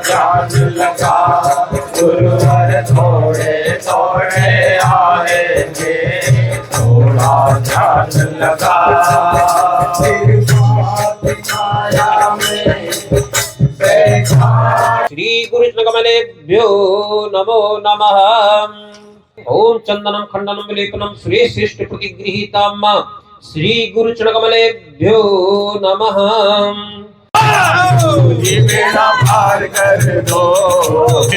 ध्यान लगा गुरुवर थोड़े थोड़े आएंगे, थोड़ा ध्यान लगा श्री गुरुचरणकमलेभ्यो नमो नमः। ओम चंदनम खंडनम विलेपनम श्री शिष्ट प्रतिगृहीताम श्री गुरुचरणकमलेभ्यो नमः। गुरु जी बेड़ा पार कर दो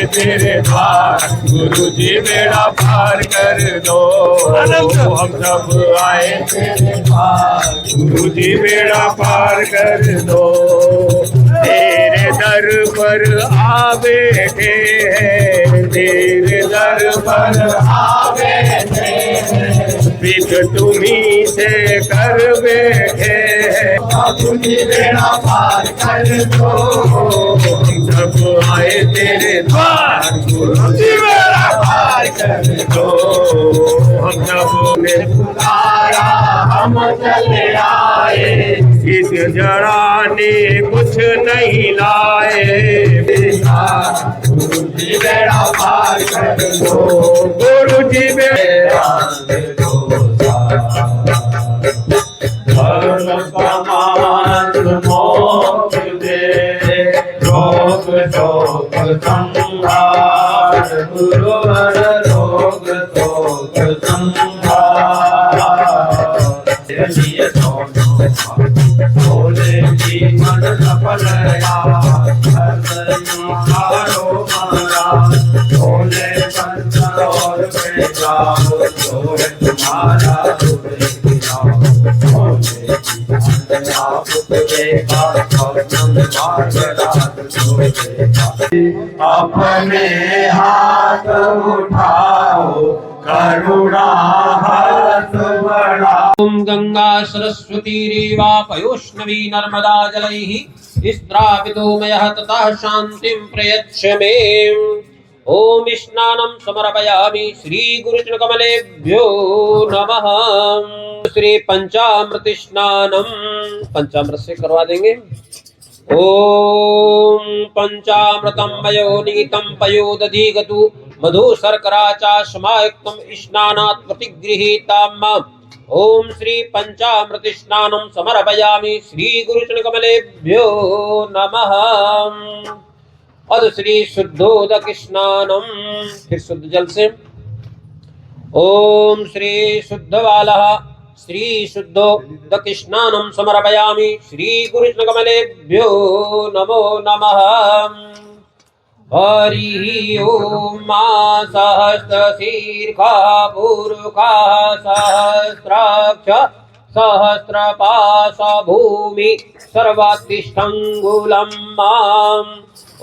तेरे द्वार, गुरु जी बेड़ा पार कर दो हम सब आए तेरे द्वार, गुरु जी बेड़ा पार कर दो। तेरे दर पर आ बैठे हैं, तेरे दर पर आ बैठे हैं, विध तुम्ही से कर बैठे हैं, गुरु जी बेड़ा पार कर दो सब आए तेरे द्वार, गुरु जी बेड़ा पार कर दो। हम सब ने पुकारा हम चले आए, इस जड़ा ने कुछ नहीं लाए, गुरु जी बेड़ा पार कर दो, गुरु जी बेड़ा रोग शोक संहार, गुरुवर रोग शोक संहार। भोले जी मन सफल भोले और तुम्हारा अपने हाथ उठाओ करुणा हाथ बढ़ाओ। ओम गंगा सरस्वती रेवा पयोष्णवी नर्मदा जलैः स्त्रावितो मयः ततः शान्तिं प्रयच्छ मे। ओम स्नानं समर्पयामि श्री गुरुचरणकमलेभ्यो नमः। श्री पंचामृत स्नानम पंचामृत से करवा देंगे। ओम पंचामृतम वयोनीतम पयोदधिगतु मधु शर्करा च समायुक्तम स्नानात् प्रतिगृहीताम्। ओम श्री पंचामृत स्नानम समर्पयामि श्री गुरुचरणकमलेभ्यो नमः। अद श्री शुद्धोदक स्नानम फिर शुद्ध जल से। ओम श्री शुद्धवालः श्री शुद्धोदक स्नानम समर्पयामि श्री गुरुचरणकमलेभ्यो नमो नमः। हरि ओम सहस्रशीर्षा पुरुषा सहस्राक्ष सहस्रपाश भूमि सर्वातिष्ठंगुलम माम।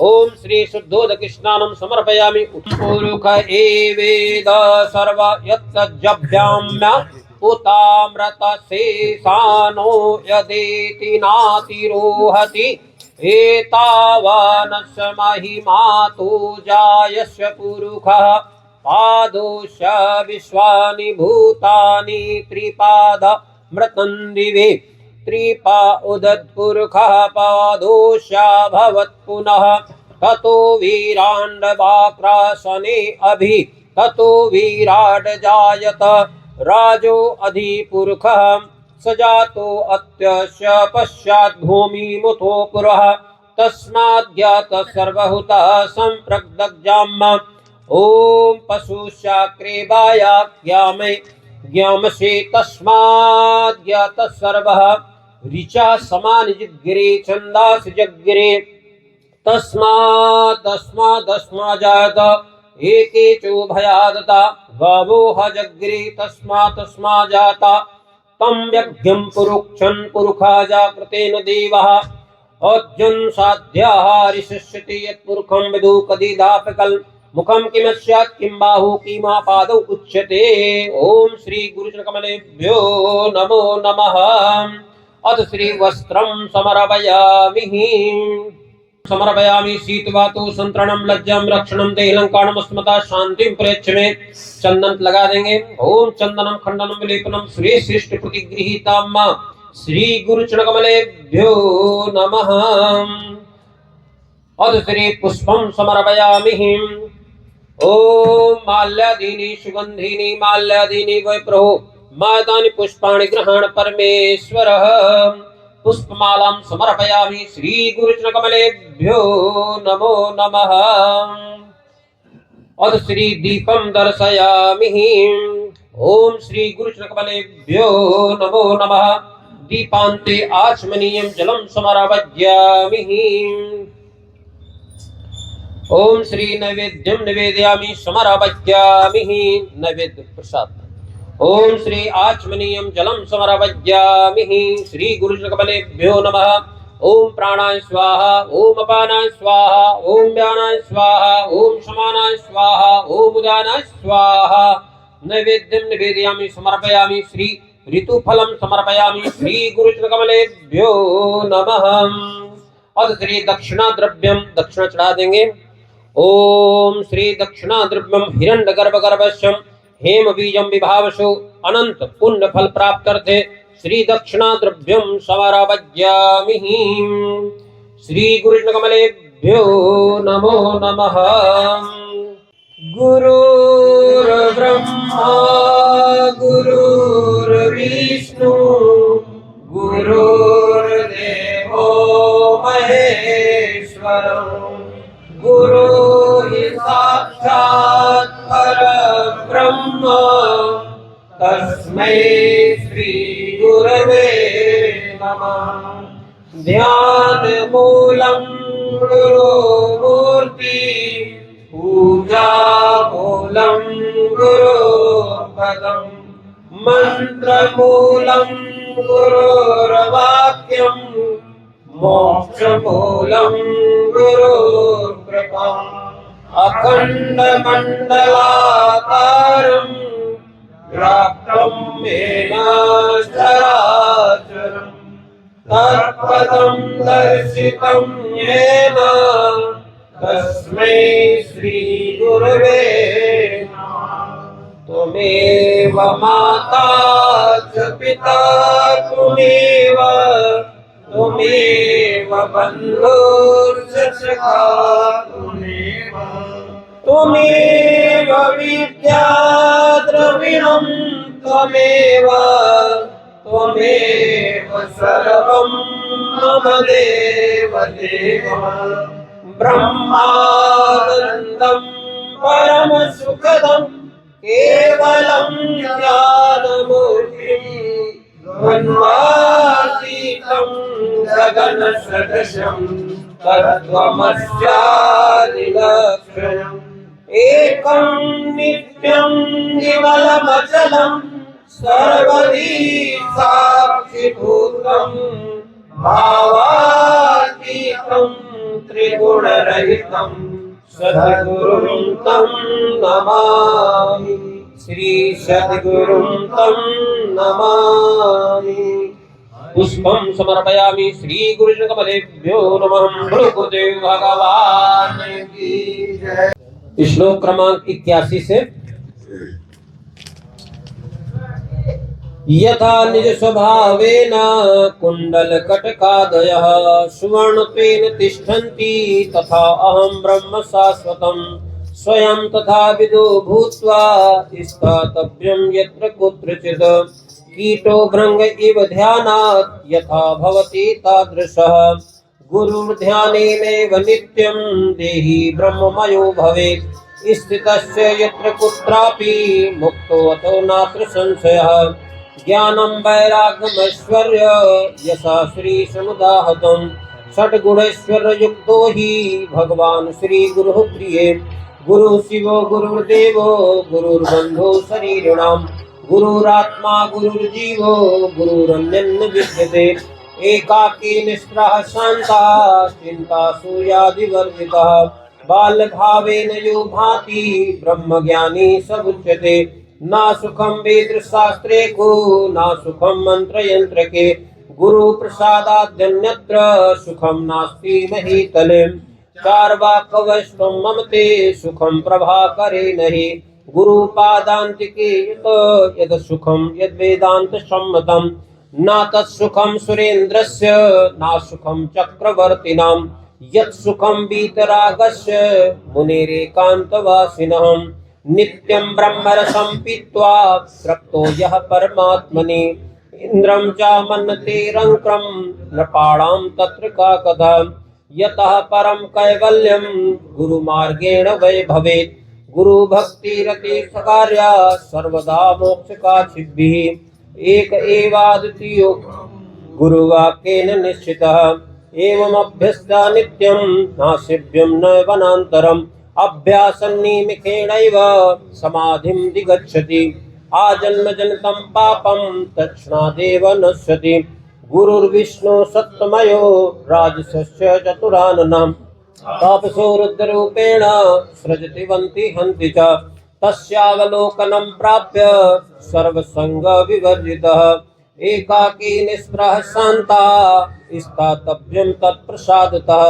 ओम श्री शुद्धोदक स्नानम समर्पयामि। पुरुष एवेद सर्व यत्तज्जभ्याम्य उतामृत शेषानो यदेति नातिरोहति एतावानस्य महिमा तु जायस्य पुरुषः पादोश्च विश्वानि भूतानि त्रिपाद मृतन्दिवे त्रिपा उदत्पुरुषः पादोश्च पुनः ततो वीराण्डवाक्रासने अभि ततो विराट जायत राजो अधिपुरुषः सजातो अत्यस्य पश्चात् भूमिमुतो पुरः तस्माद् सर्वहुतः सम्प्रदग्जाम्। ओम पशुशाक्रे वायाज्ञामे ज्ञामसे तस्माद् ज्ञातः सर्वः ऋचा समान जिग्रे छन्दास जग्रे तस्मात् जायत एके चोभयादता गावोह जग्रे तस्मात् जाता तम यज्ञं पुरुक्षन् पुरुषा जाकृतेन देवः अज्जन साध्याः ऋषिष्यति यत्पुरुषं विदु कदिदापकल् मुखम किमस्यात् किं बाहु किमा पादौ उच्यते। ओम श्री गुरुचरणकमलेभ्यो नमो नमः। अथ श्री वस्त्रं समर्पयामि शीतवातो संतरणं लज्जां रक्षणं देहलंकाणं स्मता शांतिं प्रयच्छ मे। चंदन लगा देंगे। ओम चंदनम खंडनम विलेपनम श्री शिष्ट प्रतिगृहीताम श्री गुरुचरणकमलेभ्यो नमः। अध श्री पुष्पं समर्पयामि। ओम माल्यादीनि सुगंधीनि माल्यादीनि वै प्रभो मातानि पुष्पाणि ग्रहण परमेश्वरः। पुष्पमालां समर्पयामि श्री गुरुचरणकमलेभ्यो नमो नमः। अध श्री दीपं दर्शयामि। ओम श्री गुरुचरणकमलेभ्यो नमो नमः। दीपान्ते आचमनीयं जलं समर्पयामि। ओम श्री नैवेद्यं निवेदयामि समर्पयामि। नैवेद्य प्रसाद। ओम श्री आचमनीयं जलं समर्पयामि। श्री गुरुचरणकमलेभ्यो नमः। ओम प्राणाय स्वाहा ओम अपानाय स्वाहा ओम व्यानाय स्वाहा ओम समानाय स्वाहा ओम उदानाय स्वाहा। नैवेद्यं निवेदयामि समर्पयामि। श्री ऋतुफलं समर्पयामि। श्री गुरुचरणकमलेभ्यो नमः। अध श्री दक्षिणा द्रव्यम दक्षिणा चढ़ा देंगे। ओम श्री दक्षिणा द्रव्यम हिरण्यगर्भगर्भस्यं हेम बीजं विभावसु अनंत पुण्य फल प्राप्त अर्थे श्री दक्षिणा द्रव्यम समर्पयामि। श्री गुरुचरणकमलेभ्यो नमो नमः। गुरुर्ब्रह्मा गुरुर्विष्णु गुरुर्देवो महेश्वरः गुरु हि साक्षात् परब्रह्म तस्मै श्री गुरवे नमः। ध्यान मूलं गुरुमूर्ति पूजा मूलं गुरुपदं मंत्र मूलं गुरुर्वाक्यं मोक्ष मूलं गुरुकृपा। अखंड मंडलाकारं व्याप्तं येन चराचरं तत्पदं दर्शितं येन तस्मै श्री गुरवे नमः। त्वमेव माता च पिता त्वमेव बन्धुश्च सखा त्वमेव विद्या द्रविणं त्वमेव सर्वं मम देव ब्रह्मानन्दं परमसुखदं केवलं ज्ञानमूर्तिं द्वन्द्वातीतं गगनसदृशं तत्त्वमस्यादिलक्षणम् एकं नित्यं निमलमचलं सर्वदी साक्षिभूतं भावातीतं त्रिगुणरहितं सद्गुरुं तं नमामि। श्री सद्गुरुं तं नमामि। पुष्पं समर्पयामि श्री गुरुचरणकमलेभ्यो नमः। बोलो गुरुदेव भगवान की जय। श्लोक क्रमांक 81 से यथा निज स्वभावेन कुंडलकटकादयः सुवर्णत्वेन तिष्ठन्ति तथा अहं ब्रह्म शाश्वतं स्वयं तथा विदो भूत्वा स्थातव्यं यत्र कुत्रचित् कीटो भृंग इव ध्यानात् यथा भवति तादृशः गुरुर्ध्यानेनैव नित्यं देहि ब्रह्ममयो भवेत् स्थितस्य यत्र कुत्रापि मुक्तो अतो नात्र संशयः ज्ञानं वैराग्यमैश्वर्य यशा श्री समुदाहतं षड्गुणैश्वर्य युक्तो हि भगवान् श्री गुरुः प्रिये गुरु शिवो गुरुर्देवो गुरुर्बन्धो शरीरिणां गुरुरात्मा गुरुर्जीवो गुरुरन्यन्न विद्यते एकाकी निष्प्रः शान्तः चिन्ता सूर्यादिवर्जितः बालभावेन यो भाति ब्रह्मज्ञानी स उच्यते ना सुखम वेद शास्त्रे को ना सुखम मंत्र यंत्र के गुरु प्रसादाद्यन्यत्र सुखम नास्ति महीतले चार्वाक वैष्णव ममते सुखम प्रभाकरे नहि गुरु पादान्तिके यद सुखम यद वेदांत सम्मतम ना तत्सुखम सुरेन्द्रस्य ना सुखम चक्रवर्तिनां यत् सुखं वीतरागस्य मुनिरेकान्तवासिनः नित्यं ब्रह्मरसं पीत्वा तृप्तो यः परमात्मनि इंद्रं च मन्यते रंक्रं नृपाणां तत्र का कथा यतः परं कैवल्यं गुरुमार्गेण वै भवेत् गुरु भक्ति रति सकार्या सर्वदा मोक्ष का सिद्धिः एक एवाद्वितीयो गुरुवाक्येन निश्चितः एवं अभ्यस्ता नित्यं नासिभ्यं न वनान्तरम् अभ्यासन्निमिखेणैव समाधिं दिगच्छति आजन्म जनितं पापं तत्क्षणादेव नश्यति गुरुर्विष्णु सत्तमयो राजसस्य चतुराननम् तापसो रुद्ररूपेण सृजति वन्ति हन्ति च तस्यावलोकनं प्राप्य सर्वसंग विवर्जितः एकाकी निस्पृह शान्ता स्थातव्यं तत्प्रसादतः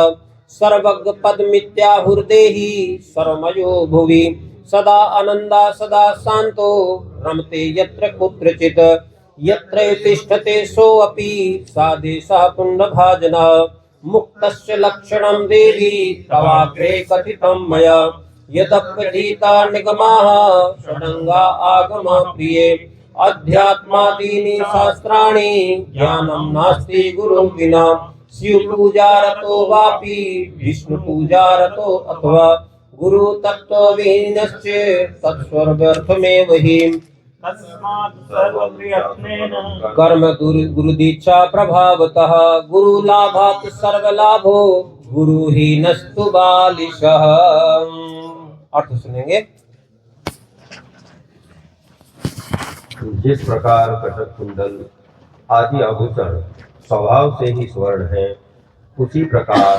सर्वज्ञ पदमित्याहुर्देहि सर्वमयो भुवि सदा आनन्दा सदा शान्तो रमते यत्र कुत्रचित् यत्र तिष्ठते सोऽपि सादेशः पुण्यभाजनः मुक्तस्य लक्षणं देवी तवाग्रे कथितं मया यदप्यधीता निगमाः षडङ्गा आगमा प्रिये अध्यात्मादीनि शास्त्राणि ज्ञानं नास्ति गुरु विना शिव पूजारतो वापि विष्णु पूजारतो अथवा गुरु तत्त्वविहीनश्च तत्स्वर्गर्थमेव हि कर्म गुरुदीक्षा प्रभावतः गुरु लाभात् सर्वलाभो गुरुहीनस्तु बालिशः। अर्थ सुनेंगे। जिस प्रकार कटक कुंडल आदि आभूषण स्वभाव से ही स्वर्ण है, उसी प्रकार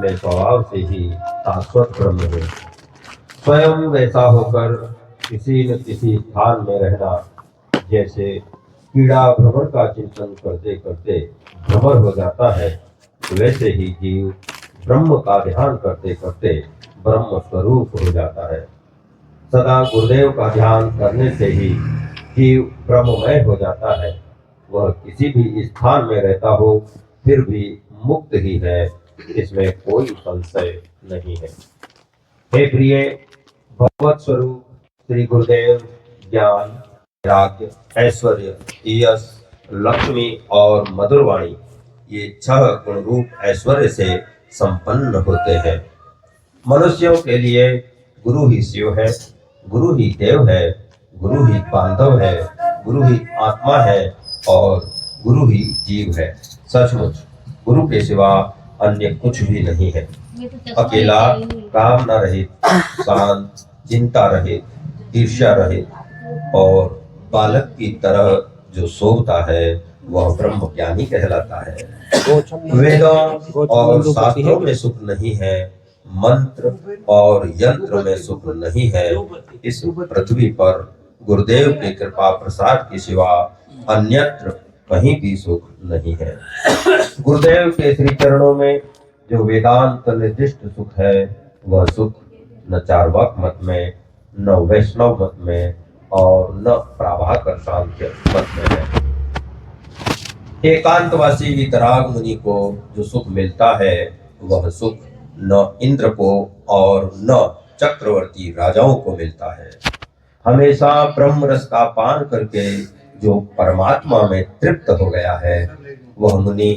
मैं स्वभाव से ही शाश्वत ब्रह्म हूँ। स्वयं वैसा होकर किसी न किसी स्थान में रहना, जैसे कीड़ा भ्रमर का चिंतन करते करते भ्रमर हो जाता है, वैसे ही जीव ब्रह्म का ध्यान करते करते ब्रह्म स्वरूप हो जाता है। सदा गुरुदेव का ध्यान करने से ही जीव ब्रह्ममय हो जाता है। वह किसी भी स्थान में रहता हो फिर भी मुक्त ही है, इसमें कोई संशय नहीं है। हे प्रिय, भगवत स्वरूप श्री गुरुदेव ज्ञान, वैराग्य, ऐश्वर्य, यश, लक्ष्मी और मधुरवाणी ये 6 गुण रूप ऐश्वर्य से संपन्न होते हैं। मनुष्यों के लिए गुरु ही शिव है, गुरु ही देव है, गुरु ही बांधव है, गुरु ही आत्मा है और गुरु ही जीव है। सचमुच गुरु के सिवा अन्य कुछ भी नहीं है। अकेला, कामना रहित, शांत, चिंता रहित, ईर्ष्या रहित और बालक की तरह जो सोता है वह ब्रह्म ज्ञानी कहलाता है। वेदों और शास्त्रों में सुख नहीं है, मंत्र और यंत्र में सुख नहीं है। इस पृथ्वी पर गुरुदेव के कृपा प्रसाद के सिवा अन्यत्र कहीं भी सुख नहीं है। गुरुदेव के श्री चरणों में जो वेदांत निर्दिष्ट सुख है, वह सुख न चार्वाक मत में, न वैष्णव मत में और न प्रभाकर सांख्य मत में है। एकांतवासी वितराग मुनि को जो सुख मिलता है, वह सुख न इंद्र को और न चक्रवर्ती राजाओं को मिलता है। हमेशा ब्रह्म रस का पान करके जो परमात्मा में तृप्त हो गया है, वह मुनि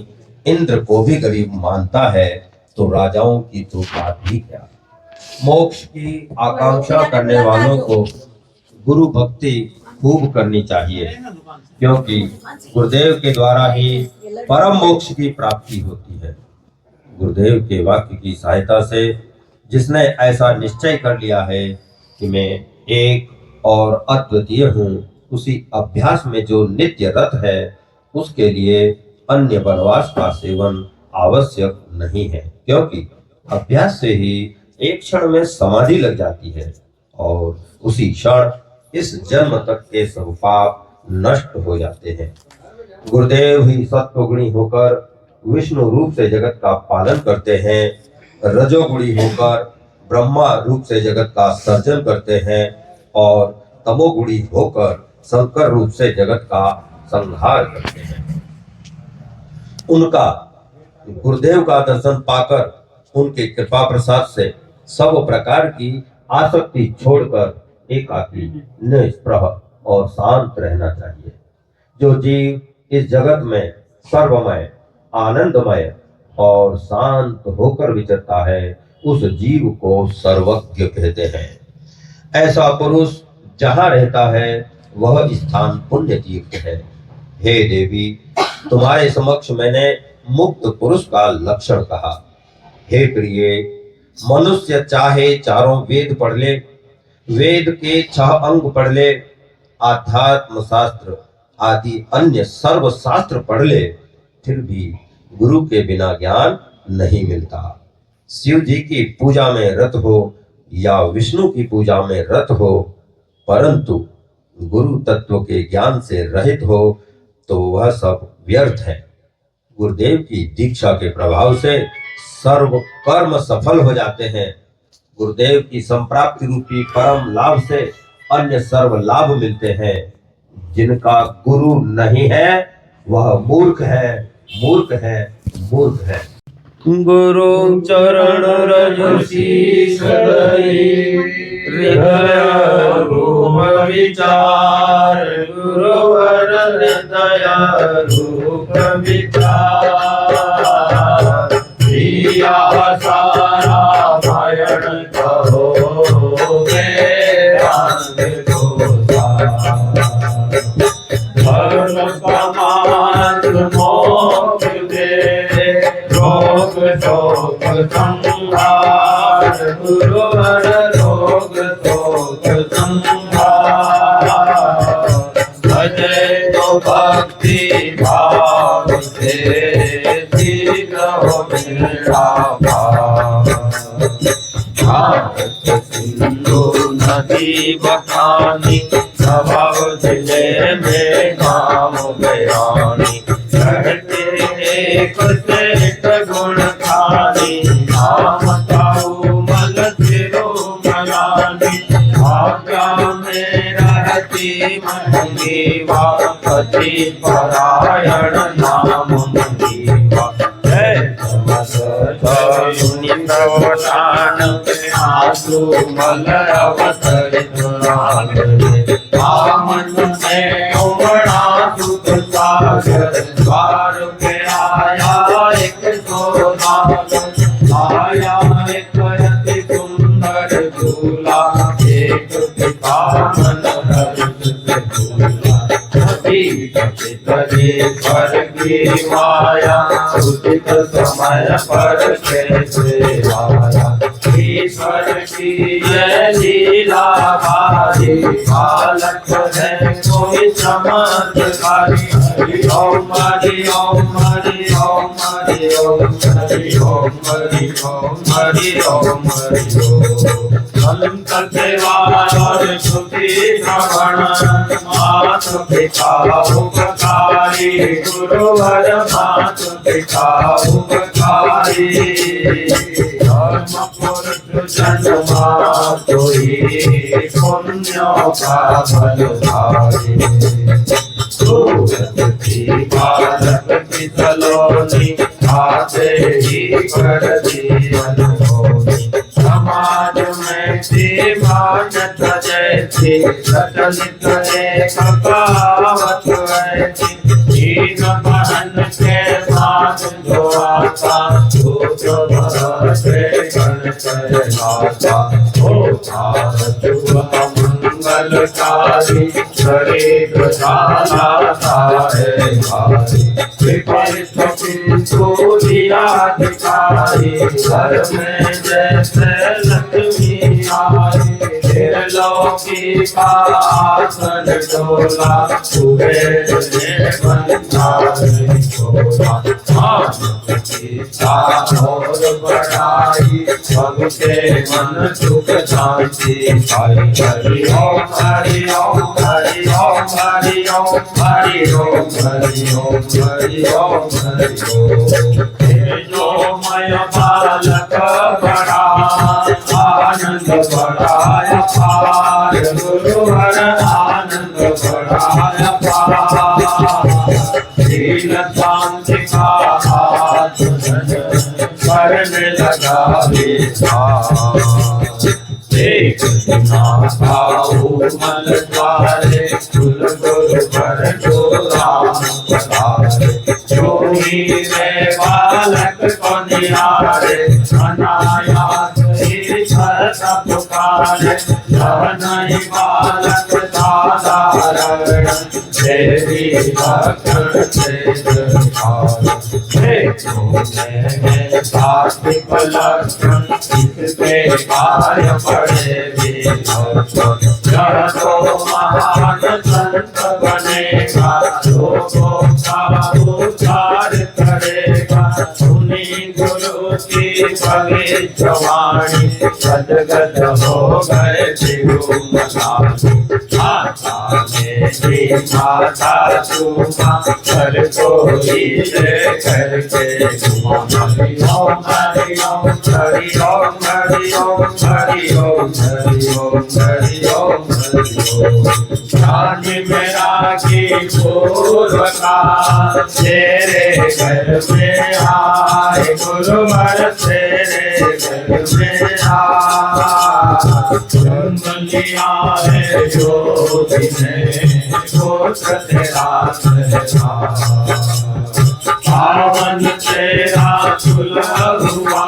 इंद्र को भी गरीब मानता है, तो राजाओं की तो बात ही क्या। मोक्ष की आकांक्षा करने वालों को गुरु भक्ति खूब करनी चाहिए, क्योंकि गुरुदेव के द्वारा ही परम मोक्ष की प्राप्ति होती है। गुरुदेव के वाक्य की सहायता से जिसने ऐसा निश्चय कर लिया है कि मैं एक और अद्वितीय हूँ, उसी अभ्यास में जो नित्य रत है, उसके लिए अन्य वनवास का सेवन आवश्यक नहीं है, क्योंकि अभ्यास से ही एक क्षण में समाधि लग जाती है और उसी क्षण इस जन्म तक के सब पाप नष्ट हो जाते हैं। गुरुदेव ही सत्वगुणी होकर विष्णु रूप से जगत का पालन करते हैं, रजोगुणी होकर ब्रह्मा रूप से जगत का सर्जन करते हैं और तमोगुणी होकर शंकर रूप से जगत का संहार करते हैं। उनका गुरुदेव का दर्शन पाकर उनके कृपा प्रसाद से सब प्रकार की आसक्ति छोड़कर एकाकी, निष्प्रह और शांत रहना चाहिए। जो जीव इस जगत में सर्वमय, आनंदमय और शांत होकर विचरता है, उस जीव को सर्वज्ञ कहते हैं। ऐसा पुरुष जहाँ रहता है वह स्थान पुण्य तीर्थ है। हे देवी, तुम्हारे समक्ष मैंने मुक्त पुरुष का लक्षण कहा। हे प्रिय, मनुष्य चाहे चारों वेद पढ़ ले, वेद के 6 अंग पढ़ ले, आध्यात्म शास्त्र आदि अन्य सर्व शास्त्र पढ़ ले, फिर भी गुरु के बिना ज्ञान नहीं मिलता। शिव जी की पूजा में रत हो या विष्णु की पूजा में रत हो, परंतु गुरु तत्व के ज्ञान से रहित हो तो वह सब व्यर्थ है। गुरुदेव की दीक्षा के प्रभाव से सर्व कर्म सफल हो जाते हैं। गुरुदेव की संप्राप्ति रूपी परम लाभ से अन्य सर्व लाभ मिलते हैं। जिनका गुरु नहीं है वह मूर्ख है, मूर्ख है, मूर्ख है। गुरु चरण रज शीश धरि, हृदय रूप विचार, गुरुवर हृदय रूप विचार। प्रिया सारा भयन कहो वेदांत दोषा, धर्म समाज मोक्ष दे, रोग शोक संहार, गुरुवर रोग शोक संहार। भजे तो भक्ति भाव से शीघ्र हो मेरा भाव। सिंधु नदी बखानी, स्वभाव जिले में काम बयानी। कहते एक से एक गुण खानी, नाम ताऊ मल सिरो मलानी। आज्ञा में रहती मंगीवा, पति परायण नाम मंगीवा। आसु मल अवतरित आमन में उमड़ा सुख सागर। द्वार पे आया एक सोनागर, आया एक अति सुंदर दूल्हा, एक पिता मन हर्ष से भूला। पर की माया, उचित समय पर कैसे आया। ईश्वर की यह लीला भारी, बालक है कोई चमत्कारी। हरि ओम हरि ओम हरि ओम हरि ओम हरि ओम हरि ओम हरि ओम हरि ओम। संत सेवा और श्रुति श्रवण, मात पिता उपकारी, गुरुवर मात पिता उपकारी। धर्म पुरुष जन्मा कोई, पुण्यों का फलधारी। बालक की सलोनी, आते ही कर जीवन होनी। समाज में दीवानत जैसी, प्रचलित एक कहावत ऐसी। तीन बहन के साथ जो आता, जो भरते गण कहलाता। मंगलकारी, शरीर जाता है भारी। विपरीत किंतु अधिकारी, घर में जैसे लक्ष्मी आई। लौकी का आसन डोला, कुबेर ने भंडारी खोला। और बढ़ाई, सबके मन सुख शांति पाई। हरि ओम हरि ओम हरि ओम हरि ओम हरि ओम हरि ओम हरि ओम हरि ओम। तेजोमय बालक बड़ा, आनंद बढ़ाया पार, गुरुवर आनंद बढ़ाया पार। शील शांति का हाथ करने लगा एक मल द्वारे कुल गुरु पर जोही में बालक को निहारे अनायास ही भरत पुकारे नहीं बालक साधारण देवी भक्त से सात्विक लक्षण इसके कार्य पड़े तो महान संत बनेगा लोगों का उद्धार करेगा सुनी गुरु की भविष्यवाणी सदगत हो गए माता सुमा कर कोई करके हरि ओम हरि ओम हरि ओम हरि ओम हरि ओम हरि ओम हरि ओम रानी मेरा की पूर्वका तेरे घर में आए गुरुवर तेरे घर में आए लिया है जो पावन तेरा सुलभ हुआ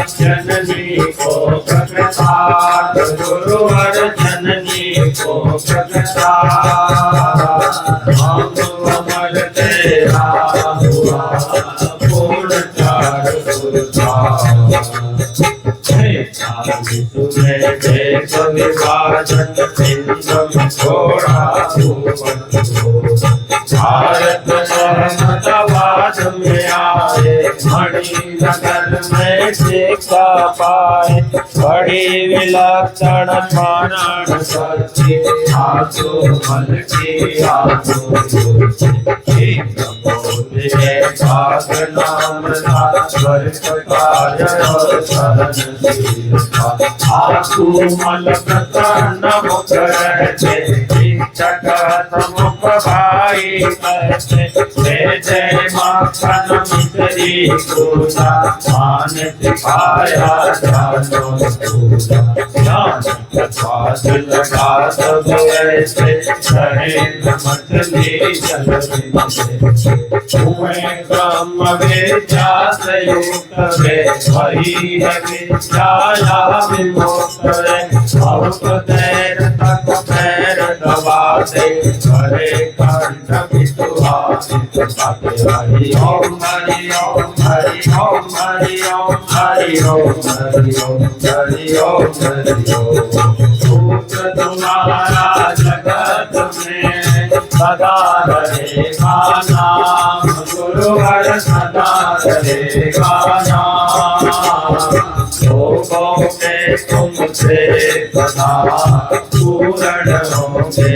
जननी को प्रगटात गुरुवर जननी को प्रगटात अमर तेरा हुआ पूर्ण चार विभाजन छोड़ा भारत अहमदाबाद में आए मणिनगर में शिक्षा पाए बड़ी विलक्षण मारण करती आंसू मन की आंसू भाग नाम आंसू मल प्रसन्न मुखरते भाई करते जय माखन मिश्री पूजा मान सिखाया जानो लगा सब ऐसे मछली जल ब्रह्म विद्या संयुक्त वही है विद्या विमुक्त बहुत देर तक पैर दबाते हरे कंठ हरि ओम हरि ओम हरि ओम हरि ओम हरि ओम हरि ओम हरि ओम हरि ओम तुम्हारा जगत में सदा रहेगा नाम गुरुवर सदा रहेगा नाम लोगों में तुमसे सदा पूर्ण होंगे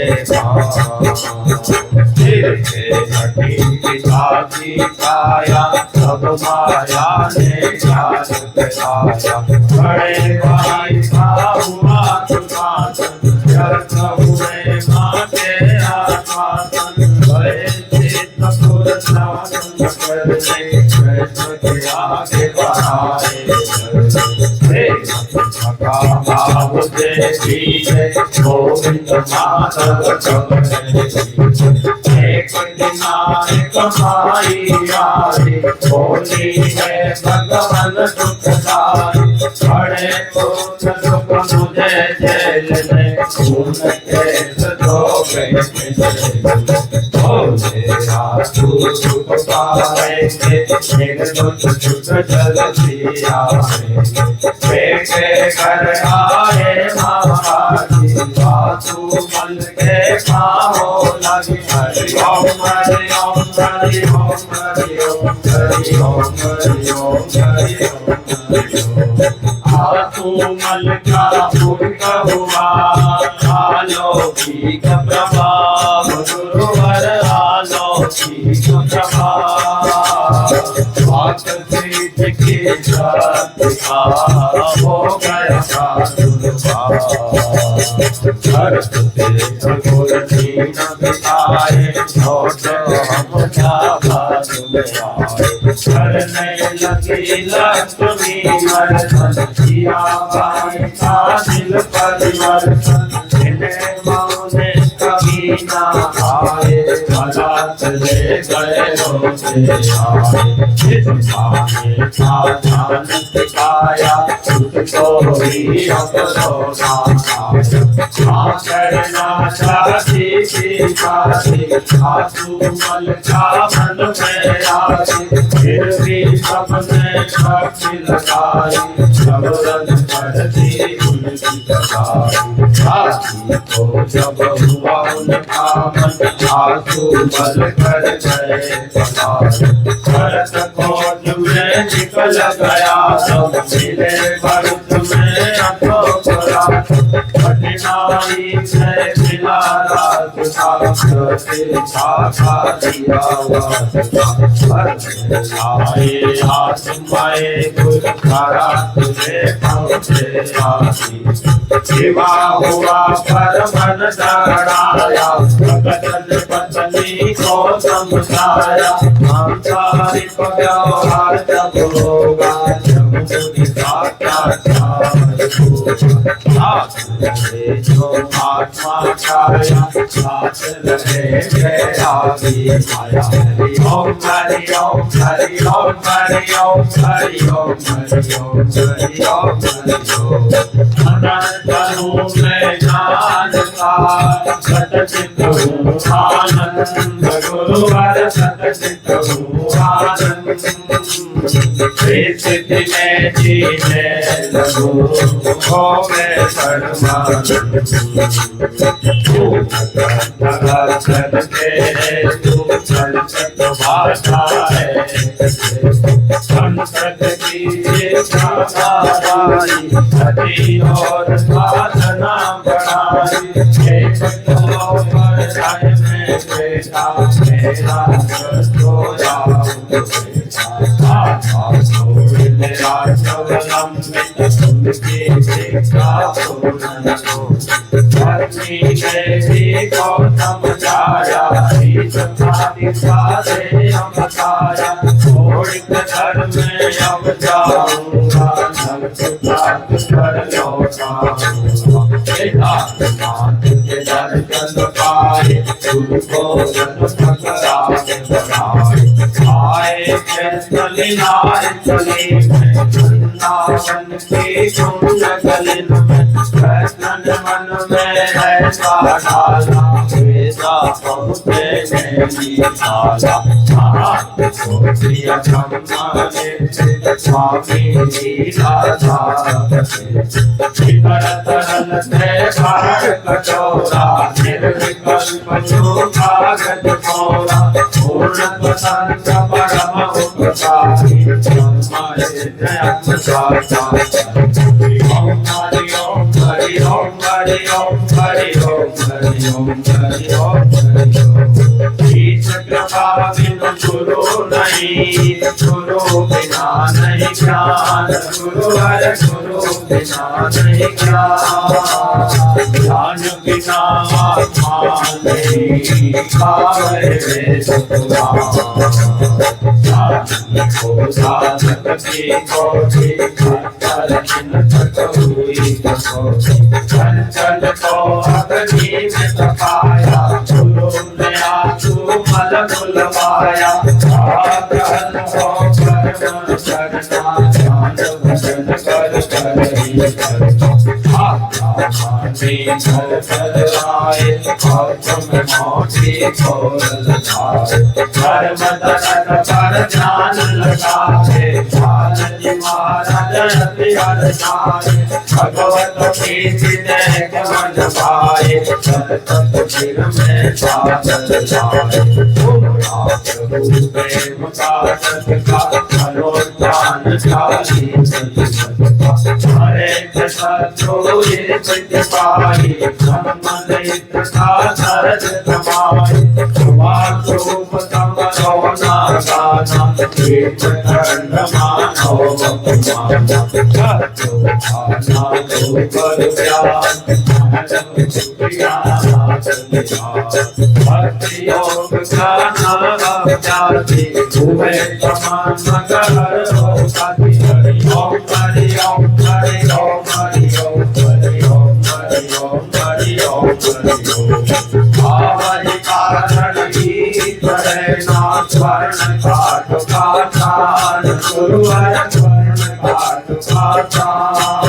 छाया सब माया ने जान बताया बड़े भाई हुआ तुमासन व्यर्थ हुए माते आत्मासन बड़े चित्त पुरस्कार करने के आगे बढ़ाए भाव से पीछे गोविंद माधव एक दिनायक माई आई बोली है भगवान दुखदाई बड़े पुत्र दुख मुझे जेल में खून के धोखे सुख पाएंगे मेरे दुख छुट जल्दी आएंगे बेटे घर आए महाराजी बासु मल के खाओ लगी हरि ओम हरि ओम हरि ओम हरि ओम हरि ओम हरि ओम हरि ओम आसु मल का पुण्य हुआ आलौकिक प्रभाव गुरुवर आलौकिक प्रभाव बात सीत की जात हो गया भरत से ठाकुर दीन बिताए लौट हम भाग में आए करने लगी लक्ष्मी मर्दन किया बाई का दिल परिवर्तन इन्हें मौने कभी ना आए हालात ले गए रोते आए इस पाने का ध्यान सिखाया तुझको ही अब रोना आया करना चाहती थी शादी आंसू मल का मन में आए फिर भी सबने साक्षी लगाई जब रन करती उनकी लगाई साथी को जब हुआ उनका मन आंसू मल कर गए भरत खोज में निकल गया सब मिले भरत में अठोरा कठिनाई से मिला रास्ता से छाछा दिया आए आत्माए गुरु धारा तुझे पहुँचे आसी सेवा हुआ पर मन डराया भगत पत्नी को समझाया सांसारिक व्यवहार जब होगा जब मुझे जो आत्मा छाया साथ रहे आगे माया हरि ओम हरि ओम हरि ओम हरि ओम हरि ओम हरि ओम हरि ओम हरि ओम अनंत रूप में ज्ञान का सतचित हूँ आनंद गुरुवर सतचित हूँ आनंद स्थिति में जीने लगूं हो मैं परमानंद करते तू संत भाषा है संत की सती और साधना बढ़ाई एक तो पर जाए में बेटा मेरा सोया गुरु बिना नहीं ज्ञान गुरुवर गुरु बिना नहीं ज्ञान बिना आत्मा नहीं पावे साधक की कोटि चंचल को अग्नि में तपाया गुरु ने आंसू मल बुलवाया भगवत प्रीति देख मन भाए सिर में प्रेम का सत्का मनोज्ञान हरे शत्रु ये पाई संबंधित सरज समाई रूप हरियो नागाना कीर्तन मानो भक्तिमाना भक्ति योग गाना अभ्यासी तुम्हें समान मगर हो साथी हरि ओम हरि ओम हरि ओम हरि ओम हरि ओम हरि ओम हरि ओम हरि ओम आवहि कारण ईश्वर नाथ स्वर्ण काट काठान गुरुवर स्वर्ण काट काठान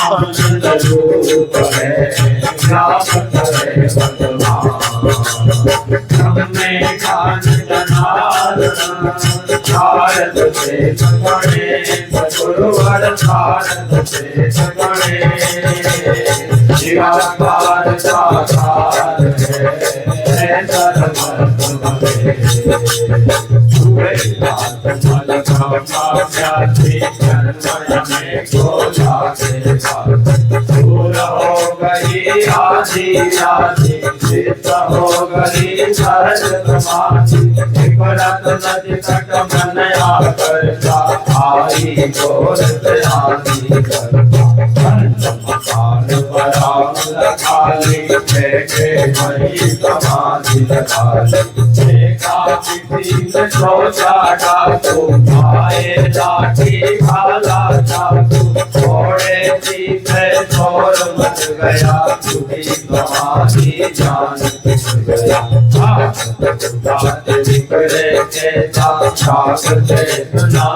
आनंद रूप है व्यापक है भगवान में आनंद भारत से सगणे गुरुवर भारत से सगणे निराकार साकार है आदि आदि चित्त हो गई सहज समाधि विपरत नदी तट मन आकर आई गोरत आदि पंचमकाल बराबर खाली बैठे वही समाधि लगाली देखा किसी में सोचा डाकू आए लाठी भाला चाकू थोड़े सीधे छोड़ मच गया तुझी समाधि जान गया रात बिखरे के साथ से सुना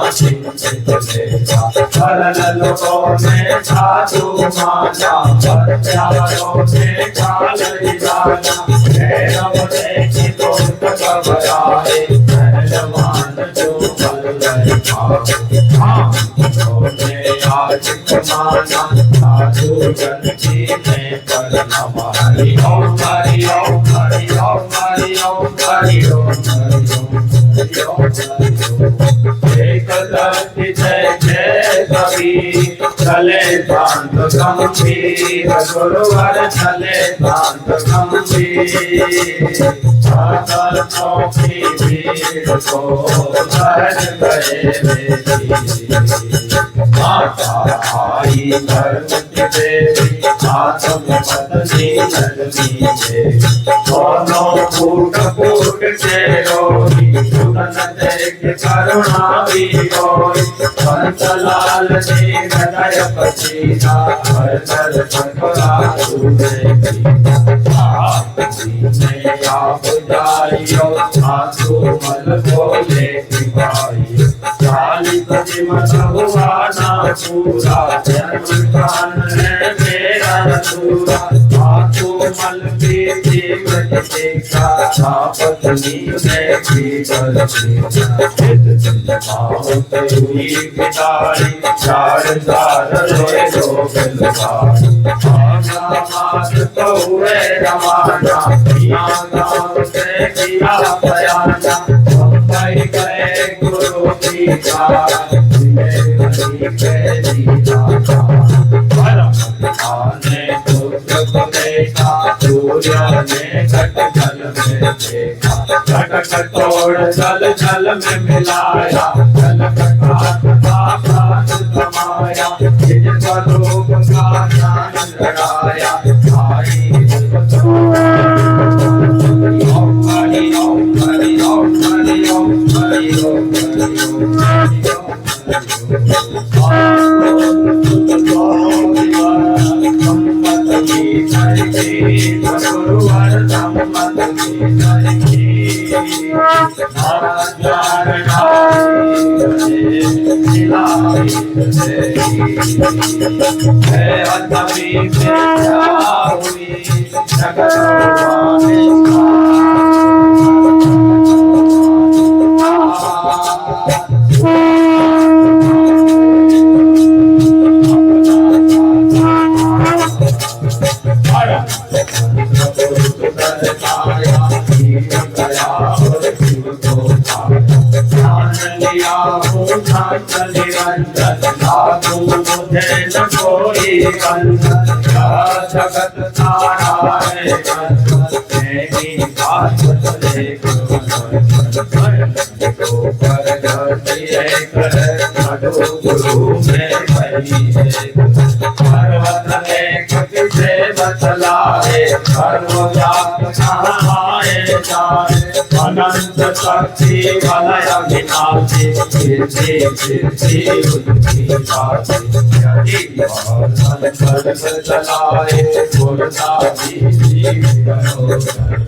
सरल लोगों में साधु माना प्यारों से खाल जाना भैरव देखी तो घबराए पहलवान जो बल गए आज माना साधु जन जी ने पर नमः हरि ओम हरि ओम हरि ओम हरि ओम हरि ओम हरि ओम एक लक्ष्य जय जय कवि चले शांत गंभीर गुरुवर चले शांत गंभीर सागर की भीड़ को सहज गए माता आई धर्म की देवी आत्म पत्नी नरनी देवी दोनों फूट फूट के रोई सुतन देख करुणा भी रोई पंचलाल जी हृदय पसीना हर दर ठकुरा सुनेगी आप जाइयो आंसू मल बोले की भाई चालीस दिवस हुआ ना पूरा जन्म काल है मेरा अधूरा आंसू मल की जीवन देखा था पत्नी ने की गलती हुई बिदारी चार दार रोए लोग लगाए मात तो हुए रवाना गाँव से किया बयाना मुंबई गए गुरु की आने पुत्र को देखा सूर्य ने घट जल में देखा घट तोड़ जल जल में मिलाया जल प्राण समाया जिन स्वरूप का ज्ञान लगाया आई ओम हरि ओम हरि ओम हरि ओम हरि ओम हरि कोई जगत सारा है मेरी बात चले गुरु में पर्वत से बतलाए सर्वव्याप कहाए जाए अनंत शक्ति वलय विनाशी कीर्ति कीर्ति बुद्धि यदि चलाए गुरुदासी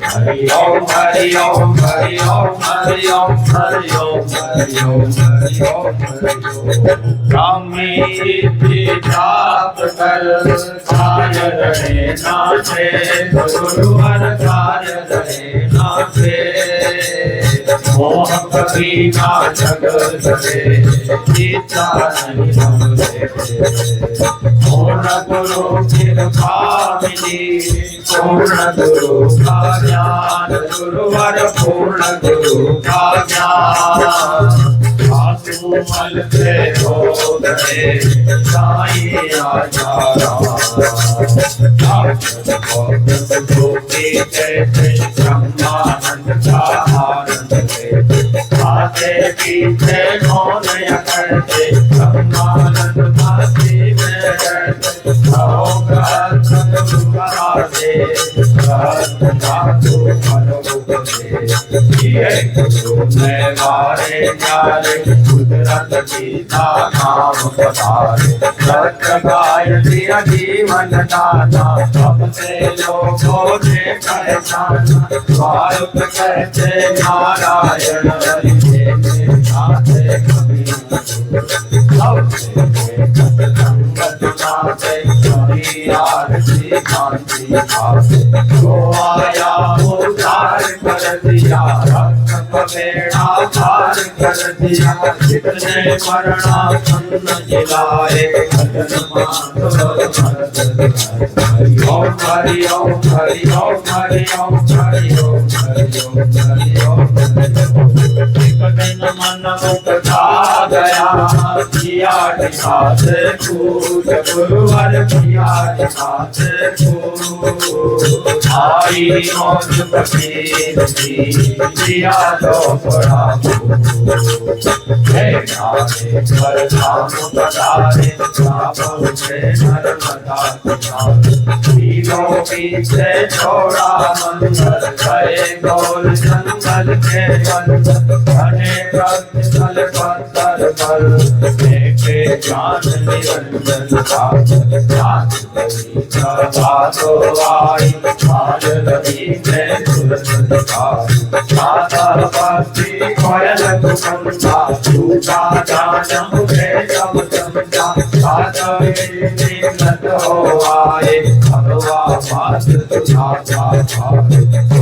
हरि ओम हरि ओम हरि ओम हरि ओम हरि ओम हरि ओम हरि ओम प्राप्त कर कार्य रहे नाचे गुरुवर कार्य रहे नाचे मोह कभी ना जग सके इच्छा नहीं हमसे पूर्ण गुरु कृपा मिली पूर्ण गुरु का ज्ञान गुरुवर पूर्ण गुरु का ज्ञान मल से हो गए साई आचारा ब्रह्मानंद का आनंद आते पीछे कौन करते ब्रह्मानंद भाषी में मारे प्यारे कुदरत गीता नाम पधारे सत्य गाय दिया जीवन दाता सबसे लोगों ने पहचाना स्वारूप कहते नारायण हरि नाथे कभी आया उद्धार कर दिया बेड़ा पार कर दिया जितने मरना सन्न जिलाए हरि ओम हरि ओम हरि ओम हरि ओम हरि ओम हरि ओम हरि ओम एक दिन मन मुक्ता गया किया दिखात कूद गुरुवर किया दिखात कूद आई मौज फकीर की दिया तो बड़ा हे नारे पर धाम पधारे साबों से नर्मदा तीनों पीछे छोड़ा मंदिर गए गोल जंगल के अंदर घने प्रस्थल पत्थर पर देखे ज्ञान निरंजन का ज्ञान तो आई आज रवि में सुरत का माता भक्ति कोयल कुंदा झूठा जानम के सब समझा राजा नीलत हो आए भगवा मात तुझा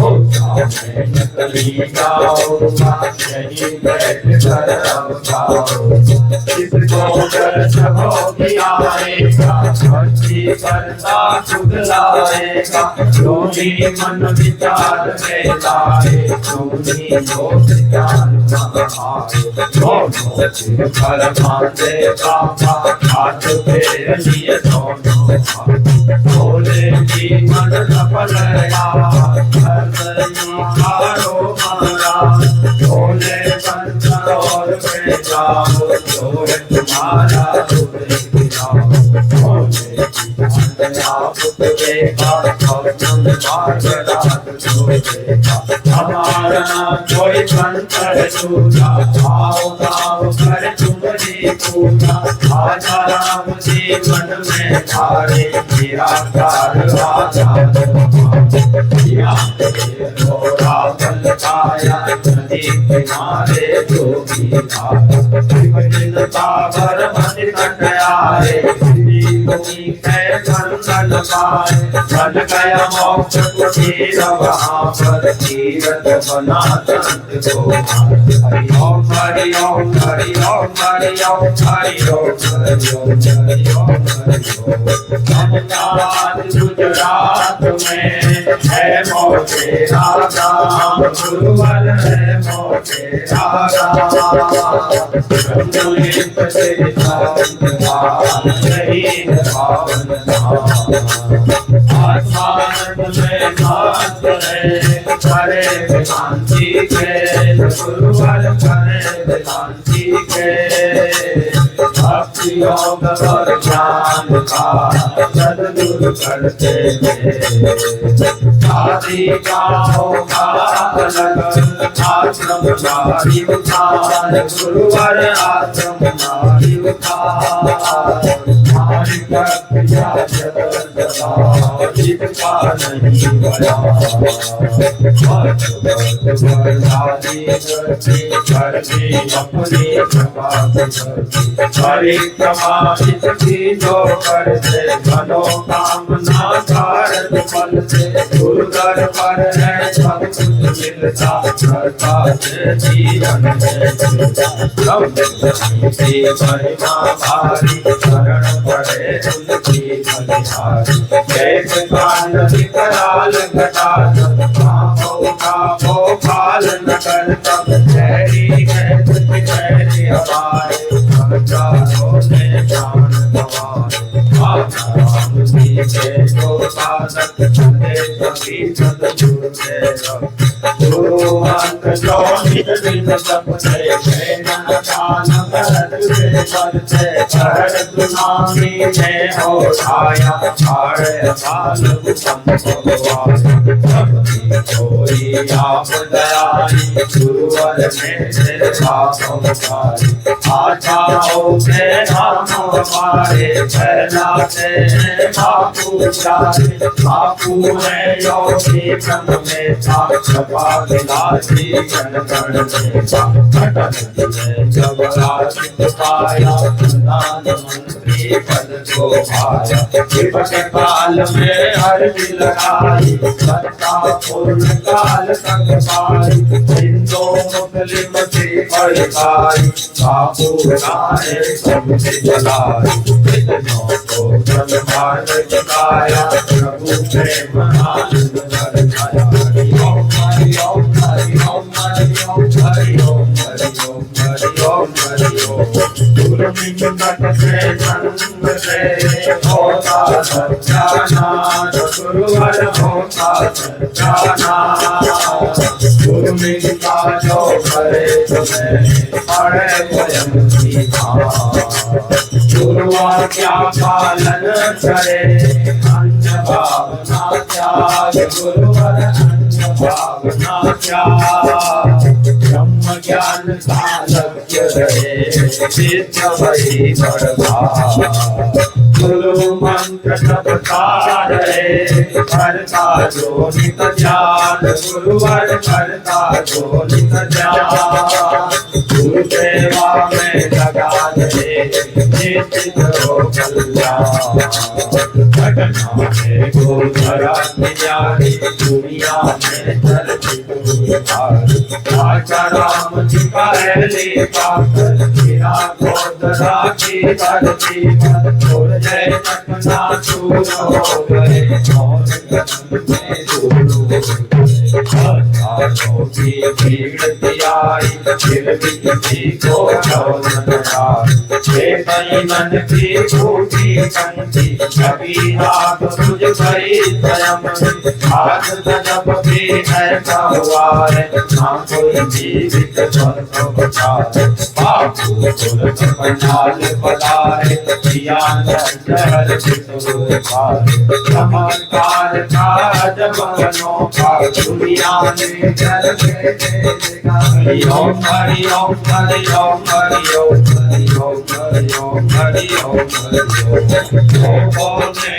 ओ सामने नकली गाऊंगा यही बैठ कर अवतारो इसको दर्श हो गया आएगा भक्ति करता खुद लाएगा योगी मन विचार में लाए योगी योग ज्ञान महाए दोनों सिर पर माथे बाबा हाथ पे लिए दोनों बोले जी मन सफल हारो मारा बोले पंचरोर में जाओ जोर तुम्हारा हमारा कोई संतर छूटा आओ गाओ कर तुम्हारी पूजा आजा राम जीवन में थारे निराकार राजा रावल छाया नदी किनारे जोगी बाबर मन कट आए भूमि है कंगन पाए बन गया मोक्ष कुटीर वहाँ पर तीरथ बना चंद को हरि ओम हरि ओम हरि ओम हरि ओम हरि ओम हरि ओम हरि ओम हरि ओम गुजरात हाथ में है मोटे राम, गुरुवर है मोटे आसमान में नाथ है करे शांति के, गुरुवर करे शांति के। भक्ति योग और ज्ञान का सद्गुरु करते हैं। शादी का होगा आश्रम नारी उतार, गुरुवर आश्रम नारी उतार। हमारी प्रक्रिया जिसका नहीं बड़ा अपनी परिक्रमा इसकी जो करते मनोकामना भारत फल से, गुरु दर पर है सब कुछ मिलता, करता है जीवन की महिमा भारी, शरण पड़े उनकी बलिहारी। एक काल विकराल घटा वो काल न करता, खैरी है तुझ खैरी हमारे, चारों ने जान गवाए। राम जी के जो साधक चले सभी सद्गुरु तेरा, गुरु मंत्र जो नित दिन जपते, प्रेम दान करत से करते, भरत सुनामी में हो छाया, छाड़े साल संभवाए। कोई आप दयाली, गुरुवर में से पापों सारी, आचाओ के नाम हमारे फैलाते हैं बापू चारे। बापू है योगी ब्रह्म में था, छपा विलासी गण गण में था। घटन जब राजित पाया, प्रधानमंत्री पद को पाया। विपट काल में अर्जी लगाई, सत्ता पूर्ण काल तक पाई। हिंदू मुस्लिम की पड़ताई, बापू गाए सबसे जलाए। इतनों को ब्रह्मांड जगाया, प्रभु प्रेम आनंद बरसाया। हरि ओम हरि ओम हरि ओम हरि ओम हरि ओम हरि ओम हरि ओम हरि ओम। गुरुमित नट से संग से होता सत्यानाश, गुरुवर होता सत्यानाश। गुरुमित का जो करे तुम्हें पड़े स्वयं की गुरु आज्ञा पालन करे, अन्य भावना त्याग, गुरुवर अन्य भावना त्याग। ब्रह्म ज्ञान साधक्य रहे, सिद्ध वही बड़भाग। गुरु मंत्र जपता रहे, करता जो नित ध्यान, गुरुवर करता जो नित ध्यान। गुरु सेवा में लगा रहे, निश्चित हो कल्याण। घटना में गोधरा न्यारी, दुनिया में चलती गुरुधारी। राजा राम जी पहले पाकर, गिरा गोधरा की धरती पर। छोड़ जय घटना दूर हो गए, और गगन में दूर हो गए। हजारों की भीड़ आई, फिर भी किसी को न आई। मन की छूटी पंक्ति, कभी रात तुझ गई स्वयं। आज जब भी ऐसा हुआ है, ना कोई जीवित स्वर को बचाए। बापू तुरंत पंडाल बनाए, किया नजर बिसुर पाए। चमत्कार का जब अनोखा, दुनिया में चल के हरि ओम हरि ओम हरि ओम हरि ओम हरि ओम हरि ओम हरि ओम हरि ओम। बोले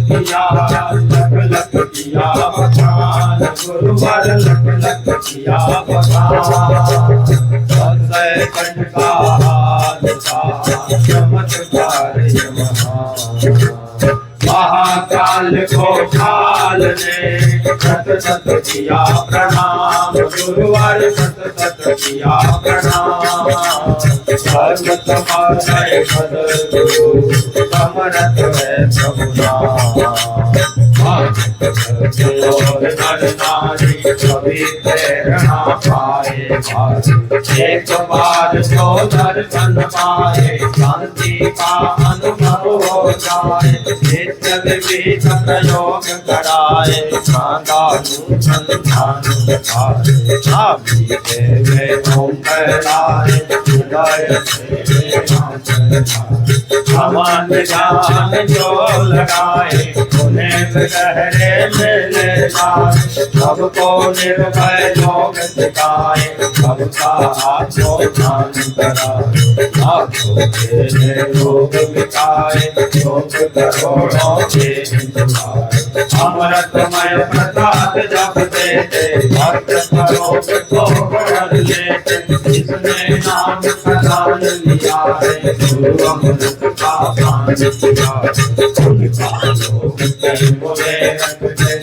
किया लख लख किया बखान, गुरुवर लख लख किया बखान। संशय कंठ का हाथ था, चमत्कार महान। महाकाल को गोपाल ने सत सत किया प्रणाम, गुरुवर सत सत किया प्रणाम। धर्म समाधय सदगुरु समरथ है प्रभु नाम। नर नारी सभी प्रेरणा पाए, एक बार जो दर्शन पाए शांति का अनुभव हो जाए। नित्य विवेचन योग कराए, ज्ञान जो लगाए उन्हें गहरे मिले जाए। सबको निर्भय योग सिखाए, सबका आत्मज्ञान कराए। आंखों के रोग मिटाए, योग करोड़ों के हितवाए। अमृतमय प्रसाद जप देते, भक्त करोग को बढ़ लेते। जिसने नाम प्रदान लिया है, गुरु अमृत का पान पिया। उनका लोग बुरे रखते,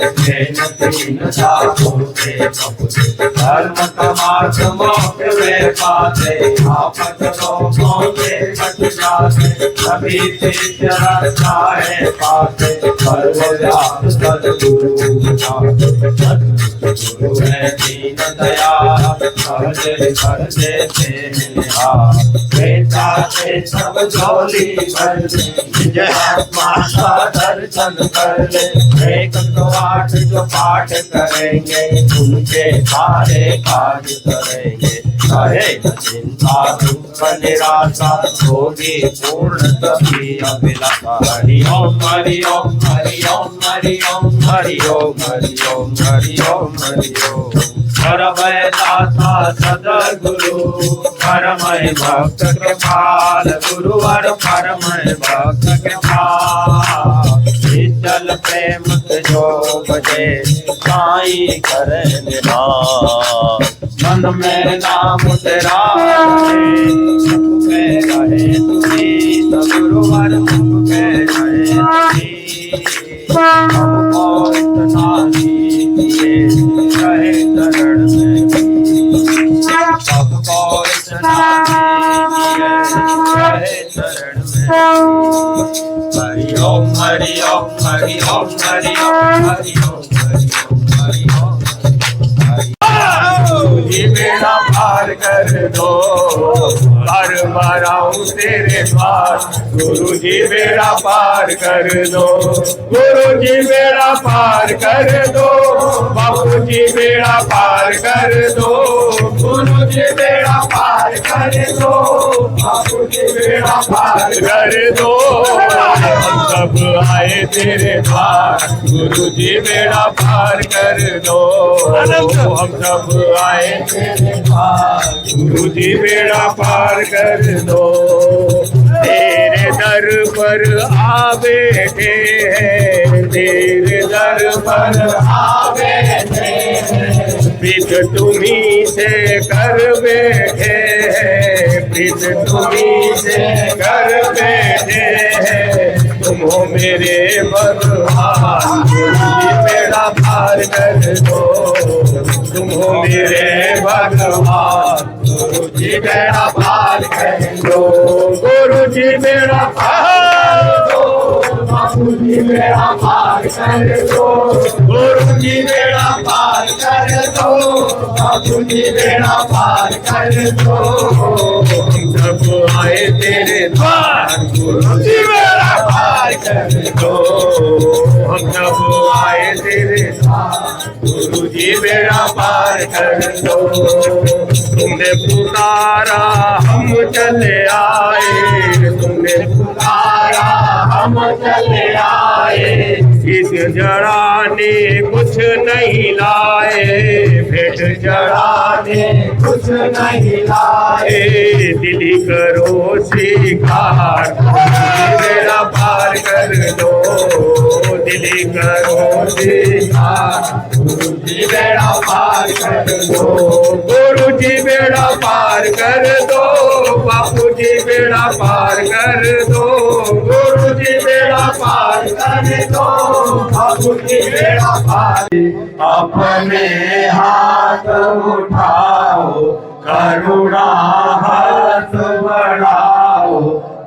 तीन साधु के कपड़े। धर्म समाज मोक्ष में पाते, आफत लोगों से बच जाते। सभी शिष्य रक्षाएं पाते, सर्वव्यापी सद्गुरु सद्गुरु है दीन दयाल। सहज कर देते हैं बेटा से सब झोली भर ले। जय आत्मा का दर्शन कर ले। एक तो आठ जो पाठ करेंगे, उनके सारे कार्य करेंगे। कहे न चिंता दुख निराशा, होगी पूर्ण कभी अभिलाषा। हरि ओम हरि ओम हरि ओम हरि ओम हरि ओम हरि ओम हरि ओम हरि ओम। परमय दाता सद्गुरु, परमय भक्त कृपाल। गुरुवर परमय भक्त कृपाल। निश्चल प्रेम जो बजे, साईं करे निधान। मन में नाम तेरा रहे, सुख में रहे तुम्ही। गुरुवर सुख में रहे तुम्ही। हमको इतना दीजिए, रहे शरण में भी। सबको इतना दीजिए, रहे शरण में भी। हरि ओम हरि ओम हरि ओम हरि ओम हरि ओम हरि ओम हरि ओम। जी मेरा पार कर दो, पार माराऊं तेरे द्वार। गुरु जी मेरा पार कर दो, गुरु जी मेरा पार कर दो। बापू जी मेरा पार कर दो, गुरु जी मेरा पार कर दो। बापू जी मेरा पार कर दो। हम सब आए तेरे द्वार, गुरु जी मेरा पार कर दो। हम सब आए तेरे द्वार, गुरु जी मेरा पार कर दो। तेरे दर पर आ बैठे हैं, तेरे दर पर आ बैठे हैं। प्रीत तुम्ही से कर बैठे हैं, प्रीत तुम्ही से कर बैठे हैं। तुम हो मेरे भगवान, गुरु जी मेरा पार कर दो। तुम हो मेरे भगवान, गुरु जी मेरा पार कर दो। गुरु जी मेरा पार दो, बापू जी मेरा पार कर दो। गुरु जी मेरा पार कर दो, बापू जी मेरा पार कर दो। सब आए तेरे द्वार, गुरु जी मेरा पार कर दो। हम सब आए तेरे द्वार, गुरु जी मेरा पार कर दो। तुमने पुकारा हम चले आए, तुमने पुकारा हम चले आए। इस जड़ा ने कुछ नहीं लाए, भेंट जड़ा ने कुछ नहीं लाए। दिली करो स्वीकार, मेरा पार कर दो। दिली करो स्वीकार, गुरु जी मेरा पार कर दो। गुरु जी मेरा पार कर दो, बापू जी मेरा पार कर दो। गुरु जी मेरा पार पार कर दो, प्रभु जी बेड़ा पार। अपने हाथ उठाओ, करुणा हाथ बढ़ाओ,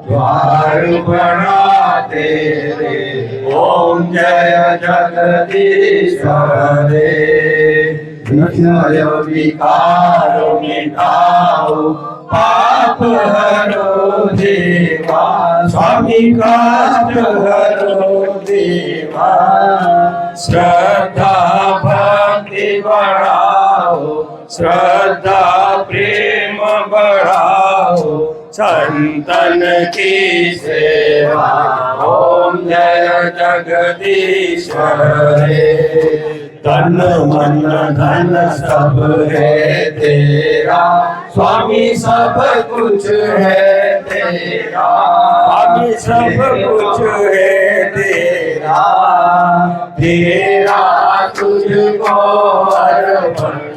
द्वार बड़ा तेरे। ओम जय जगदीश हरे, विषय विकार मिटाओ, पाप हरो देवा, स्वामी काष्ट हरो देवा। श्रद्धा भक्ति बढ़ाओ, श्रद्धा प्रेम बढ़ाओ, संतन की सेवा। ओम जय जगदीश हरे, तन मन धन सब है तेरा, स्वामी सब कुछ है तेरा, स्वामी सब कुछ है तेरा, तेरा तुझको अर्पण।